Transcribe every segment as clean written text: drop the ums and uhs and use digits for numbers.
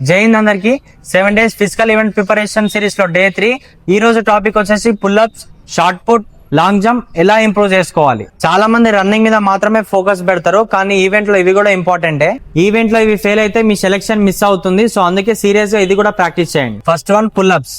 జై హింద్ అందరికి 7 days physical event preparation series లో డే 3 ఈ రోజు టాపిక్ వచ్చేసి pull-ups, shot put, long jump ఎలా ఇంప్రూవ్ చేసుకోవాలి. చాలా మంది రన్నింగ్ మీద మాత్రమే ఫోకస్ పెడతారు, కానీ ఈవెంట్ లో ఇవి కూడా ఇంపార్టెంటే. ఈవెంట్ లో ఇవి ఫెయిల్ అయితే మీ సెలెక్షన్ మిస్ అవుతుంది. సో అందుకే సీరియస్ గా ఇది కూడా ప్రాక్టీస్ చేయండి. First one pullups.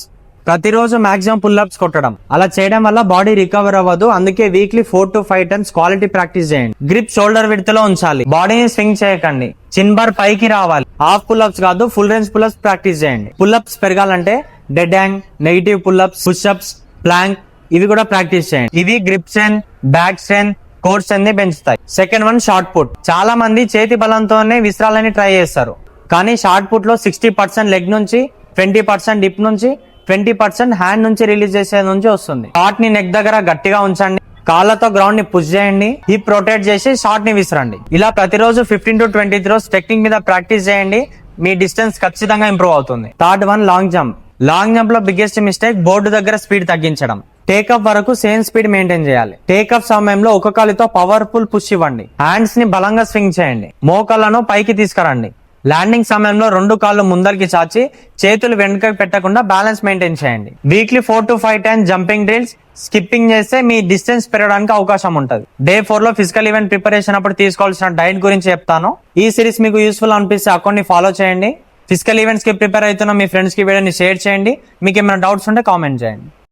ప్రతిరోజు మాక్సిమం పుల్అప్స్ కొట్టడం. అలా చేయడం వల్ల బాడీ రికవర్ అవ్వదు. అందుకే weekly 4 to 5 times quality practice చేయండి. గ్రిప్ షోల్డర్ విడ్త్ లో ఉంచాలి. బాడీని స్వింగ్ చేయకండి. చిన్ బార్ పైకి రావాలి. హాఫ్ పుల్అప్స్ కాదు, ఫుల్ రేంజ్ పుల్అప్స్ ప్రాక్టీస్ చేయండి. పుల్అప్స్ పెరగాలంటే dead hang, negative pullups, pushups, plank ఇవి కూడా ప్రాక్టీస్ చేయండి. ఇవి grip strength, back strength, core strength ని పెంచుతాయి. Second one shot put. చాలా మంది చేతి బలంతోనే విసరాలని ట్రై చేస్తారు, కానీ షార్ట్ పుట్ లో 60% లెగ్ నుంచి, 20% డిప్ నుంచి, 20% హ్యాండ్ నుంచి రిలీజ్ చేసే నుంచి వస్తుంది. షార్ట్ ని నెక్ దగ్గర గట్టిగా ఉంచండి. కాళ్ళతో గ్రౌండ్ ని పుష్ చేయండి. హిప్ రొటేట్ చేసి షార్ట్ ని విసరండి. ఇలా ప్రతిరోజు 15 to 20 throws టెక్నిక్ మీద ప్రాక్టీస్ చేయండి. మీ డిస్టెన్స్ ఖచ్చితంగా ఇంప్రూవ్ అవుతుంది. Third one long jump. Long jump లో బిగ్గెస్ట్ మిస్టేక్ బోర్డు దగ్గర స్పీడ్ తగ్గించడం. టేకప్ వరకు సేమ్ స్పీడ్ మెయింటైన్ చేయాలి. టేకప్ సమయంలో ఒక కాలితో పవర్ఫుల్ పుష్ ఇవ్వండి. హ్యాండ్స్ ని బలంగా స్వింగ్ చేయండి. మోకాళ్ళను పైకి తీసుకురండి. ల్యాండింగ్ సమయంలో 2 కాళ్ళు ముందరికి చాచి చేతులు వెనుకకి పెట్టకుండా బ్యాలెన్స్ మెయింటైన్ చేయండి. Weekly 4 to 5 times jumping drills, skipping చేస్తే మీ డిస్టెన్స్ పెరగడానికి అవకాశం ఉంటుంది. డే 4 లో ఫిజికల్ ఈవెంట్ ప్రిపరేషన్ అప్పుడు తీసుకోవాల్సిన డైట్ గురించి చెప్తాను. ఈ సిరీస్ మీకు యూస్ఫుల్ అనిపిస్తే అకౌంట్ ని ఫాలో చేయండి. ఫిజికల్ ఈవెంట్స్ కి ప్రిపేర్ అవుతున్న మీ ఫ్రెండ్స్ కి వీడియోని షేర్ చేయండి. మీకు ఏమైనా డౌట్స్ ఉంటే కామెంట్ చేయండి.